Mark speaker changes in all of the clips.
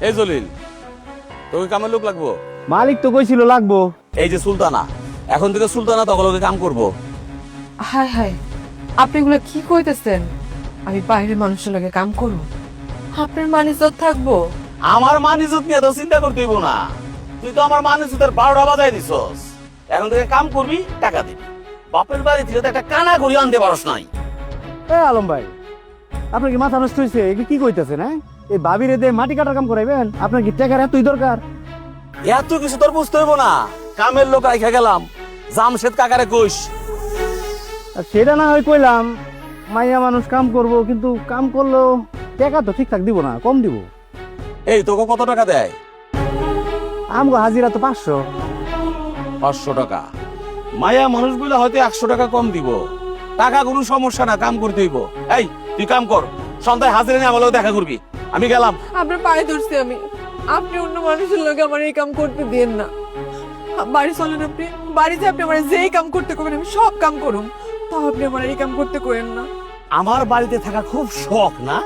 Speaker 1: এই জলিল, তোকে কামের লোক লাগবো?
Speaker 2: মালিক তো কইছিল লাগবো।
Speaker 1: এই যে সুলতানা, এখন থেকে সুলতানা তখন কাম করবো।
Speaker 3: হাই হাই, আপনি এগুলো কি কইতেছেন? আমি বাইরের মানুষের লগে কাম করব, আপনার মান ইজ্জত থাকবো?
Speaker 1: আমার মান ইজ্জত নিয়ে তো চিন্তা করতে হইব না। তুই তো আমার মান ইজ্জতের 12টা বাজাই দিছস। এখন থেকে কাম করবি, টাকা দিবি। বাপের বাড়ি থেকে তো একটা কানা করি আনতে পারস নাই।
Speaker 2: আলম ভাই, আপনার কি মাথা নষ্ট হয়েছে? এগুলো কি কইতেছেন? হ্যাঁ, এই ভাবির দিয়ে মাটি কাটার কাম করাইবেন? আপনার কি টাকার এতই দরকার?
Speaker 1: এত কিছু তোর বুঝতে হইব না। কামের লোক রাইখা গেলাম, জামশেদ কাকারে কইস।
Speaker 2: আর সেটা না হয় কইলাম, মাইয়া মানুষ কাম করব, কিন্তু কাম করলেও টাকা তো ঠিকঠাক দিব না, কম দিব।
Speaker 1: এই তোকে কত টাকা দেয়?
Speaker 2: আমগো হাজিরা তো 500।
Speaker 1: 500 টাকা? মায়া মানুষগুলো হয়তো 100 টাকা কম দিব। টাকা কোনো সমস্যা না, কাম করতে হইব। এই তুই কাম কর, সন্ধ্যায় হাজিরা নিয়ে আমার দেখা করবি। আমি গেলাম।
Speaker 3: আপনার পায়ে ধরছি আমি, আপনি অন্য মানুষের লগে আমার এই কাম করতে দিয়েন না। বাড়ি চলেন, আপনি বাড়িতে আপনি আমার যেই কাম করতে করবেন আমি সব কাম করুম, তাও আপনি আমার এই কাম করতে করেন না।
Speaker 1: আমার বাড়িতে থাকা খুব শখ না?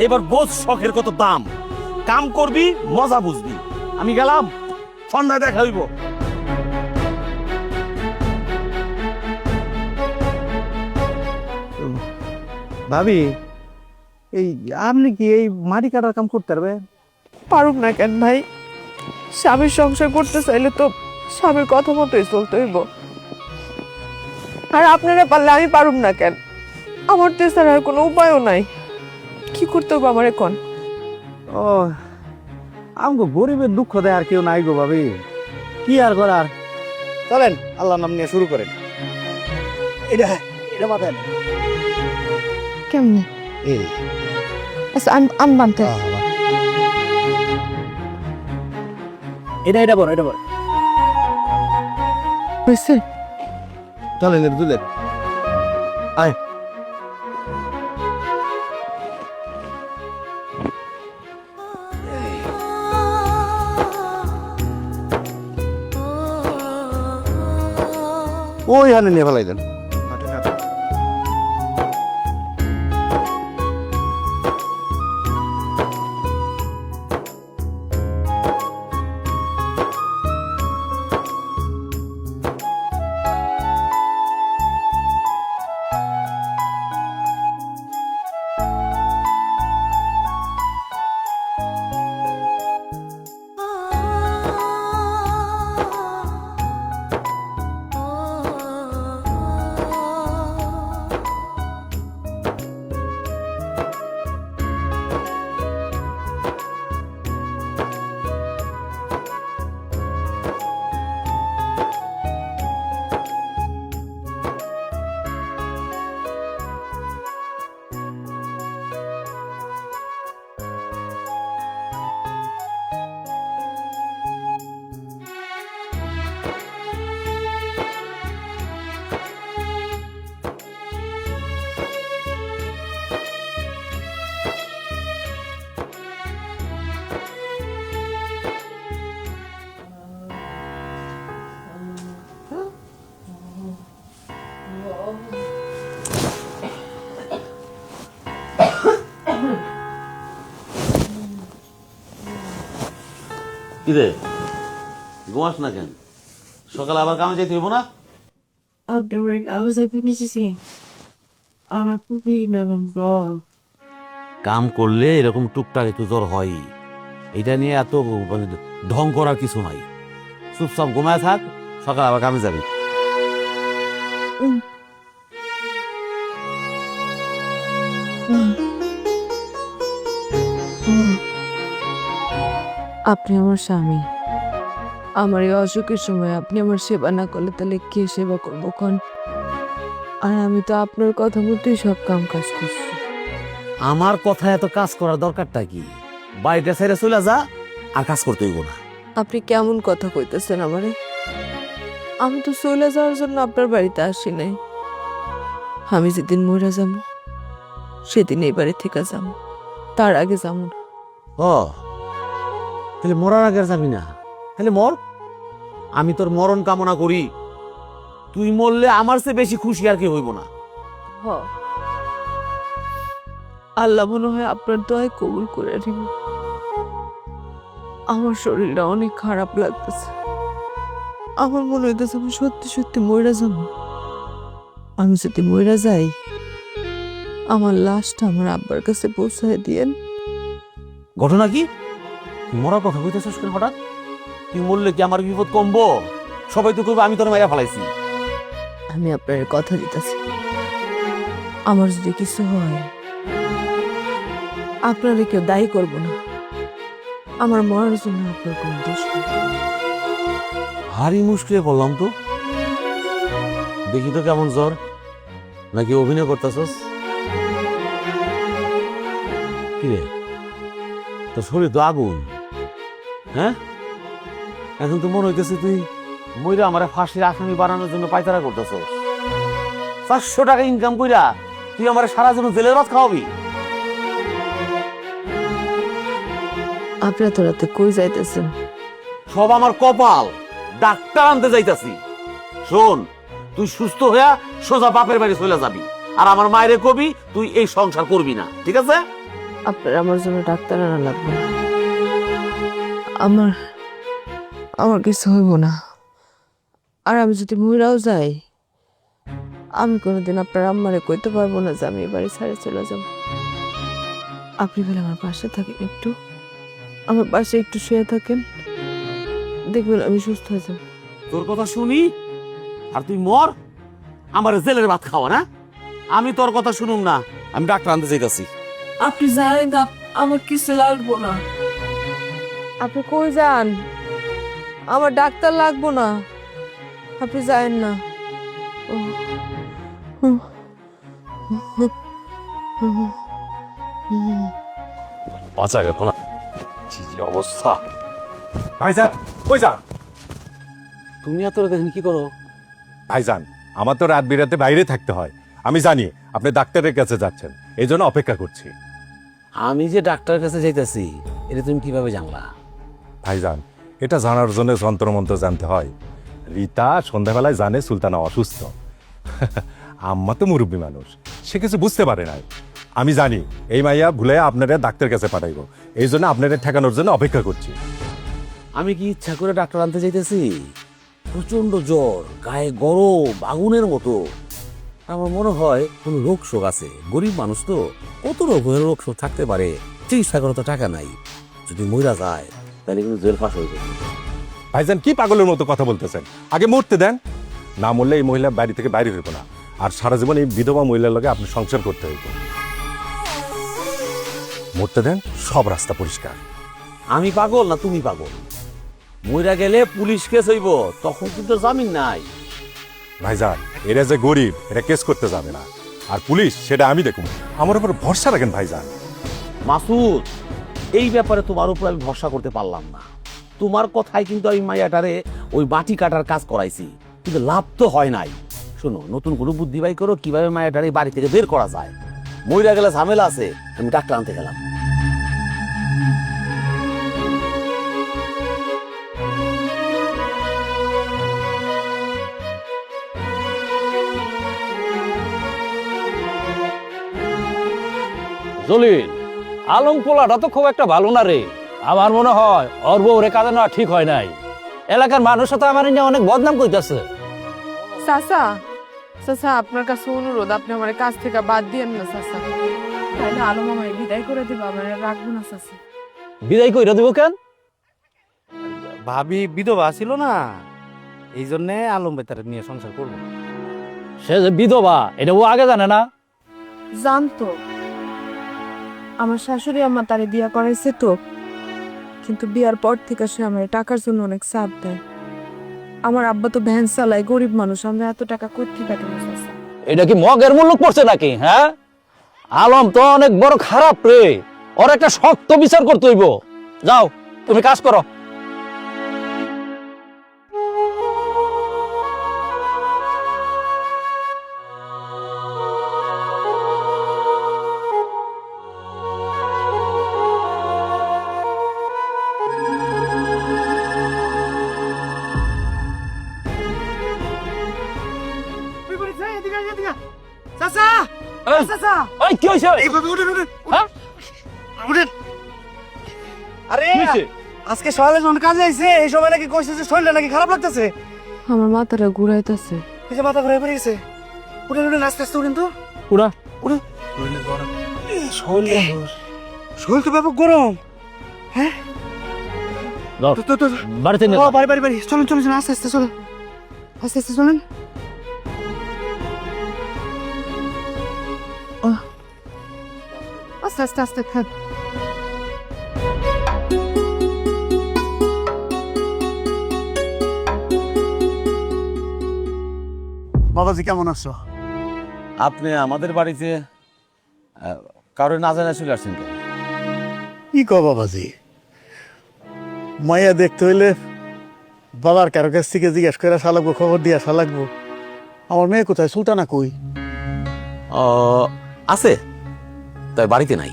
Speaker 1: এবার বোঝ শখের কত দাম। কাম করবি, মজা বুঝবি। আমি গেলাম, সন্ধ্যায় দেখা হইব।
Speaker 2: ভাবি, এই আপনি কি এই মাটি কাটার কাম করতে পারবেন?
Speaker 3: পারুক না কেন ভাই? স্বামীর সংসার করতে চাইলে তো স্বামীর কথা মতোই চলতে হইব। আর আপনারা পারলে আমি পারুম না কেন? আমার তো এছাড়া আর কোনো উপায়ও নাই। কি করতে হবে আমার এখন?
Speaker 2: ও, আমগো গরিবের দুঃখ দেয় আর কেউ নাই গো ভাবি। কি আর করার, চলেন আল্লাহর নাম নিয়ে শুরু করেন। এটা এটা মাথায় নেই।
Speaker 3: কেমনে?
Speaker 2: এই
Speaker 3: আচ্ছা, আমি বানতে
Speaker 2: এটা এটা বড়, এটা বড়।
Speaker 3: হয়েছে।
Speaker 2: চলেন এটা তুলেন। আয়, ওই হানে নিয়ে ফেলাই দেন।
Speaker 1: কিরে ঘুমাস না কেন? সকালে আবার কামে যাইতে হইব না? কাম করলে এরকম টুকটাক একটু জ্বর হয়। এটা নিয়ে এত ঢং করার কিছু নাই। চুপচাপ ঘুমায় থাক, সকালে আবার কামে যাবি।
Speaker 3: আপনি আমার স্বামী, আমার এই অসুখের সময় আপনি আমার সেবা না করলে তাহলে কে সেবা করবো কোন? আর আমি তো আপনার কথা মতোই সব কাম কাজ করছি।
Speaker 1: আমার কথা এত কাজ করার দরকারটা কি? বাড়িটা ছেড়ে চলে যা, আর কাজ করতে হইব না।
Speaker 3: আপনি কেমন কথা কইতেছেন আমারে? আমি তো চলে যাওয়ার জন্য আপনার বাড়িতে আসি নাই। আমি যেদিন মরে যাব সেদিন এই বাড়ি থেকে যাব, তার আগে যাব না।
Speaker 1: ও, তাহলে মরার আগে আর যাবি না? তাহলে মর। আমি তোর মরণ কামনা করি। তুই মরলে আমার চেয়ে বেশি খুশি আর কি হইব না।
Speaker 3: হ, আল্লাহ মনে হয় আপনার দোয়ায় কবুল করে নিব। আমার শরীরটা অনেক খারাপ লাগতেছে। আমার মনে হইতেছে আমি সত্যি সত্যি মইরা যাব। আমি যদি মইরা যাই, আমার লাশটা আমার আব্বার কাছে পৌঁছায় দিয়েন।
Speaker 1: ঘটনা কি? তুই মরার কথা কইতেছিস কেন হঠাৎ? তুই মরলে কি আমার বিপদ কমবো? সবাই তো করবে আমি তোর মাইয়া ফেলাইছি।
Speaker 3: আমি আপনার কথা দিতেছি, আমার যদি কিছু হয় আপনারে কেউ দায়ী করব না। আমার মরার জন্য আপনার কোন দোষ নেই।
Speaker 1: হারি মুশকিলে পড়লাম তো। দেখি তো কেমন জ্বর, নাকি অভিনয় করতেছস? কিরে, তোর শরীর তো আগুন। হ্যাঁ, এখন তো মনে হইতেছে তুই মইরা আমার ফাঁসির আসামি বানানোর জন্য পায়তারা করতেছস। 400 টাকা ইনকাম কইরা তুই আমার সারা জীবন জেলের ভাত খাওয়াবি?
Speaker 3: আপনারা তো রাতে কই যাইতেছেন?
Speaker 1: সব আমার কপাল, ডাক্তার আনতে যাইতাছি। শোন, তুই সুস্থ হইয়া সোজা বাপের বাড়ি চলে যাবি, আর আমার মায়েরে কবি তুই এই সংসার করবি না, ঠিক আছে?
Speaker 3: আপনার আমার জন্য ডাক্তার আনা লাগবে না। আমার আমার কিছু হইব না। আর আমি যদি মইরাও যাই, আমি কোনোদিন আপনার আম্মারে কইতে পারবো না যে আমি এই বাড়ি ছেড়ে চলে যাব। আপনি বলে আমার পাশে থাকেন, একটু আমার পাশে একটু শুয়ে থাকেন, দেখবেন আমি সুস্থ হয়ে যাব।
Speaker 1: তোর কথা শুনি আর তুই মর, আমার জেলের ভাত খাওয়া না? আমি তোর কথা শুনুম না, আমি ডাক্তার আনতে যাইতাছি।
Speaker 3: আপনি জানেন না আমার কিছু লাগবো না। আপনি কই যান? আমার ডাক্তার লাগবো না, আপনি যায়েন না।
Speaker 1: বাঁচা গেল না, কি যে অবস্থা।
Speaker 4: ভাইজান, কই যান?
Speaker 1: তুমি এত দেখেন কি করো?
Speaker 4: ভাইজান, আমার তো রাত বিরাতে বাইরে থাকতে হয়। আমি জানি আপনি ডাক্তারের কাছে যাচ্ছেন, এই জন্য অপেক্ষা করছি।
Speaker 1: আমি যে ডাক্তারের কাছে যাইতাছি এটা তুমি কিভাবে জানলা?
Speaker 4: ভাইজান, এটা জানার জন্য যন্ত্রমন্ত্র জানতে হয়। রীতা সন্ধ্যাবেলায় জানে সুলতানা অসুস্থ। আম্মা তো মুরব্বী মানুষ, সে কিছু বুঝতে পারে না। আমি জানি এই মাইয়া ভুলে আপনারা ডাক্তারের কাছে পাঠাইব, এই জন্য আপনারা ঠেকানোর জন্য অপেক্ষা করছি।
Speaker 1: আমি কি ইচ্ছা করে ডাক্তার আনতে যাইতেছি? প্রচন্ড জ্বর, গায়ে গরম আগুনের মতো। আমার মনে হয় কোন রোগ শোক আছে। গরিব মানুষ তো, কত রোগ শোক থাকতে পারে, চিকিৎসা করার তো টাকা নাই। যদি মইরা যায় তাহলে কিন্তু জেল ফাঁস হয়ে যাবে।
Speaker 4: ভাইজান, কি পাগলের মতো কথা বলতেছেন? আগে মরতে দেন, না মরলে এই মহিলা বাড়ি থেকে বাইরে হইব না, আর সারা জীবন এই বিধবা মহিলার লগে আপনি সংসার করতে হইব। মরতে দেন, সব রাস্তা পরিষ্কার।
Speaker 1: আমি পাগল না তুমি পাগল? মইরা গেলে পুলিশ কেস হইব, তখন কিন্তু জামিন নাই।
Speaker 4: ভাইজান, এরা যে গরিব, এরা কেস করতে যাবে না, আর পুলিশ সেটা আমি দেখব। আমার উপর ভরসা রাখেন ভাইজান।
Speaker 1: মাসুদ, এই ব্যাপারে তোমার উপর আমি ভরসা করতে পারলাম না। তোমার কথায় কিন্তু আমি মাইয়াটারে ওই বাটি কাটার কাজ করাইছি, কিন্তু লাভ তো হয় নাই। শোনো, নতুন কোনো বুদ্ধি বাই করো কিভাবে মাইয়াটারে বাড়ি থেকে বের করা যায়। মইরা গেলে ঝামেলা আছে, আমি ডাক্তার আনতে গেলাম।
Speaker 5: জলিল, আলম পোলাটা তো খুব একটা ভালো না রে। আমার মনে হয় ওর বউ রে কাজে নেওয়া ঠিক হয় নাই। এলাকার মানুষ তো আমার নিয়ে অনেক বদনাম কইতাছে।
Speaker 6: চাচা, চাচা আপনার কাছে অনুরোধ, আপনি আমার কাছ থেকে বাদ দিয়েন না চাচা। তাহলে আলম আমায় বিদায় করে দিব, আমার রাখবো না চাচা।
Speaker 5: বিদায় কইরা দিব কেন?
Speaker 2: ভাবি বিধবা ছিল না, এই জন্যে আলম বেতার নিয়ে সংসার করবো।
Speaker 5: সে যে বিধবা এটা ও আগে জানে না।
Speaker 6: জানতো, আমার শাশুড়ি আমার তারে বিয়া করাইছে তো, কিন্তু বিয়ার পর থেকে সে আমার টাকার জন্য অনেক চাপ দেয়। আমার আব্বা তো ভ্যান চালায়, গরিব মানুষ, আমরা এত টাকা করতে পারি না চাচা।
Speaker 5: এটা কি মগের মূল্য পড়ছে নাকি? হ্যাঁ, আলম তো অনেক বড় খারাপ রে, ওর একটা শক্ত বিচার করতে হইব। যাও তুমি কাজ করো। ওই কি হইছে? হ্যাঁ?
Speaker 2: আরে
Speaker 5: কি হইছে?
Speaker 2: আজকে সকালে যখন কাজে আইছে এই সময় নাকি কইছে যে শরীরটা নাকি খারাপ লাগতেছে।
Speaker 3: আমার মাথাটা ঘুরাইতেছে।
Speaker 2: এই যে মাথা ঘুরে পড়ে গেছে। উঠে উঠে নাচতে আসতে উঠেন তো।
Speaker 5: উড়া
Speaker 2: উঠে শরীর তো ব্যাপক গরম। হ্যাঁ
Speaker 5: যাও,
Speaker 2: তো
Speaker 5: বাড়িতে নিয়ে
Speaker 2: ও
Speaker 5: যাও।
Speaker 2: বাড়ি চলেন আস্তে আস্তে চলেন, আস্তে আস্তে চলেন। আস্তে আস্তে আস্তে খান। বাবাজি কেমন আছো?
Speaker 1: আপনি আমাদের বাড়িতে কারোর না জানা চলে আসছেন কেন?
Speaker 2: কি কো বাবাজি, মাইয়া দেখতে হইলে বাবার কারো কাছ থেকে জিজ্ঞেস করে আসা লাগবো, খবর দিয়ে আসা লাগবো। আমার মেয়ে কোথায়? সুলতানা কই?
Speaker 1: আছে, তাই বাড়িতে নাই।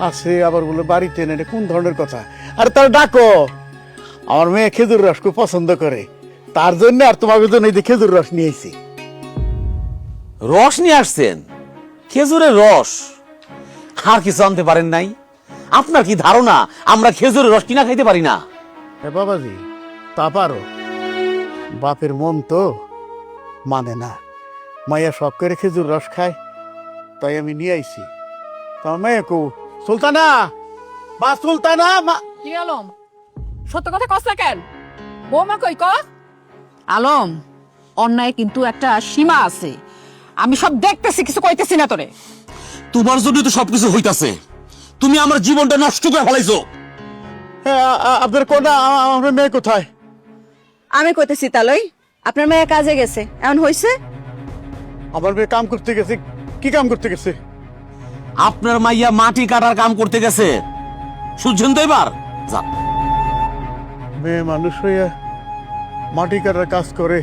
Speaker 2: আছে আবার বলে বাড়িতে নেই, এটা কোন ধরনের কথা? আর তার ডাকো, আমার মেয়ে খেজুর রস খুব পছন্দ করে, তার জন্য আর তোমাকে জন্য এই যে খেজুর রস নিয়ে এসেছি।
Speaker 1: রস নিয়ে আসছেন? খেজুরের রস? আর কিছু আনতে পারেন নাই? আপনার কি ধারণা আমরা খেজুরের রস কিনা খাইতে পারি না?
Speaker 2: হ্যাঁ বাবাজি, তা পারো, বাপের মন তো মানে না। মাইয়া সব করে খেজুর রস খায়, তাই আমি নিয়ে আইছি। তোমার মেয়ে কো? সুলতানা, মা সুলতানা, মা।
Speaker 7: কি আলম, সত্য কথা কস না কেন? বৌমা কই ক? আলম, অন্যায় কিন্তু একটা সীমা আছে। আমি সব দেখতেছি, কিছু কইতেছি না তোরে।
Speaker 1: তোমার জন্য তো সবকিছু হইতাছে। তুমি আমার জীবনটা নষ্ট করে ফেলাইছো।
Speaker 2: হ্যাঁ, আপনার কোনটা? আমার মেয়ে কোথায়?
Speaker 8: আমি কইতেছি তালই, আপনার মেয়ে কাজে গেছে, এখন হইছে?
Speaker 2: আমার মেয়ে কাম করতে গেছে। কি কাম করতে গেছে?
Speaker 1: আপনার মাইয়া মাটি কাটার কাম করতে গেছে, শুনছেন তো? এবার যান।
Speaker 2: মেয়ে মানুষ হইয়া মাটি কাটার কাজ করে?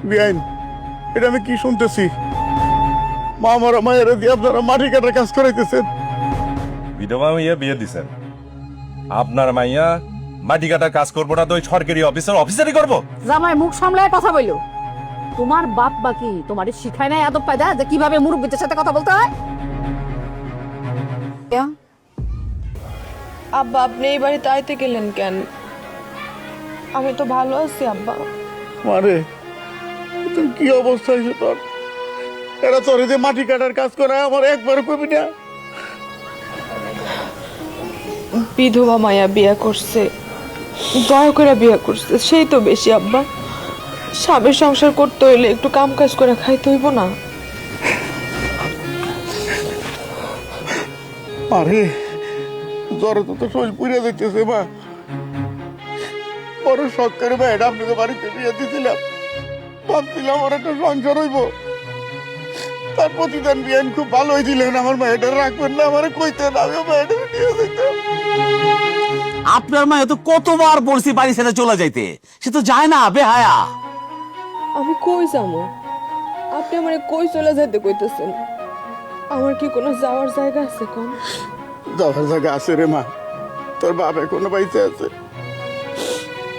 Speaker 2: বিআইন, এটা আমি কি শুনতেছি? মা মারা মায়ের দিয়ে আপনারা মাটি কাটার কাজ করাইতেছেন?
Speaker 4: বিধবা মাইয়া বিয়ে দিছেন, আপনার মাইয়া মাটি কাটার কাজ করবো না তো ওই সরকারি অফিসারই করবো?
Speaker 7: জামাই মুখ সামলায় কথা বইলো। তোমার বাপ বাকি তোমার শিখায় নাই আদব পায়দা যে কিভাবে মুরব্বীদের সাথে কথা বলতে হয়?
Speaker 6: আব্বা, আপনি এই বাড়িতে আইতে গেলেন কেন? আমি তো ভালো আছি আব্বা।
Speaker 2: মারে, তুই কি অবস্থা হয়েছে তোর? এরা তোর যে মাটি কাটার কাজ করে আমার একবার কবি না?
Speaker 6: বিধবা মায়া বিয়া করছে, দয়া করে বিয়া করছে, সেই তো বেশি আব্বা। স্বামীর সংসার করতে হইলে একটু কাম কাজ করে খাইতে হইব না?
Speaker 2: আরে জ্বরে তো শরীর পুড়ে যাইতেছে মা। বড় শখ করে ভাই এটা আপনাকে বাড়িতে বিয়ে দিয়েছিলাম, ভাবছিলাম আমার একটা সংসার হইব। তার প্রতিদান বিয়ান খুব ভালোই দিলেন, আমার মায়েটা রাখবেন না, আমার কইতেন, আমিও মায়েটা নিয়ে যেতাম।
Speaker 1: আপনার মায়ে তো কতবার বলছি বাড়ি ছেড়ে চলে যাইতে, সে তো যায় না, বেহায়া।
Speaker 6: আমি কই যাবো? আপনি আমার কই চলে যেতে কইতেছেন? আমার কি কোনো যাওয়ার জায়গা আছে কম?
Speaker 2: যাওয়ার জায়গা আছে রে মা, তোর বাপ এখনো বাইতে আছে।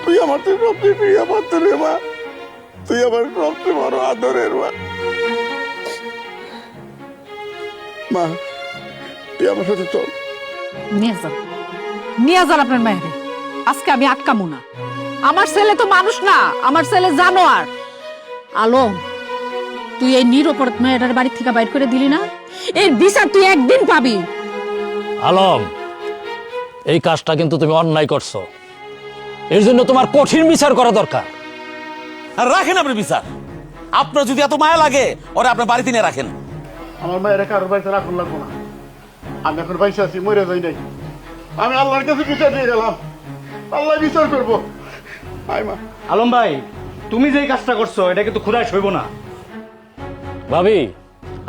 Speaker 2: তুই আমার তো সবচেয়ে প্রিয় পাত্র রে মা, তুই আমার সবচেয়ে বড় আদরের মা। মা, তুই আমার সাথে চল।
Speaker 7: নিয়ে যান আপনার মেয়েরে। আজকে আমি আটকামু না। আমার ছেলে তো মানুষ না, আমার ছেলে জানোয়ার। আলম, তুই এই নিরপরাধ মেয়েটার বাড়ি থেকে বাইর করে দিলি না, এর বিচার তুই একদিন পাবি।
Speaker 5: আলম, এই কাজটা কিন্তু তুমি অন্যায় করছো। এর জন্য তোমার কঠিন বিচার করা দরকার।
Speaker 1: আর রাখেন আপনি বিচার। আপনার যদি এত মায়া লাগে, ওরা আপনার বাড়িতে নিয়ে রাখেন।
Speaker 2: আমার মায়ের কারোর বাড়িতে রাখুন লাগবো না। আমি এখন বাইসে আছি, মরে যাই নাই। আমি আল্লাহর কাছে বিচার দিয়ে গেলাম, আল্লাহ বিচার করবো। আয় মা।
Speaker 9: আলম ভাই, তুমি যে কাজটা করছো এটা কিন্তু খুদাই সইব না।
Speaker 5: ভাবি,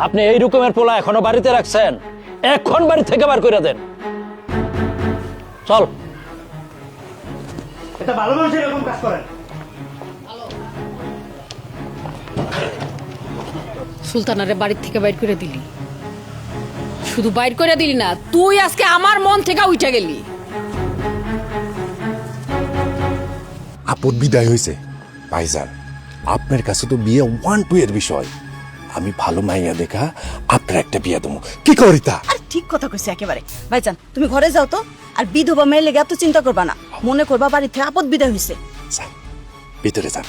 Speaker 5: আপনি এই রকমের পোলা এখনো বাড়িতে রাখছেন, এখন বাড়ি থেকে বার করে দেন। চল।
Speaker 9: এটা ভালো মানুষ এরকম কাজ করেন?
Speaker 7: সুলতানারে বাড়ির থেকে বাইর করে দিলি, শুধু বাইর করে দিলি না, তুই আজকে আমার মন থেকে উঠে গেলি।
Speaker 4: আপদ বিদায় হয়েছে ভাইজান, আপনার কাছে তো বিয়ে 1-2 এর বিষয়। আমি ভালো মাইয়া দেখা আপনার একটা বিয়ে দেবো, কি করি তা?
Speaker 8: ঠিক কথা কইছে একেবারে। ভাইজান তুমি ঘরে যাও তো, আর বিধবা মেয়ে লেগে এত চিন্তা করবা না, মনে করবা বাড়িতে আপদ বিদায় হয়েছে।
Speaker 4: ভিতরে যান।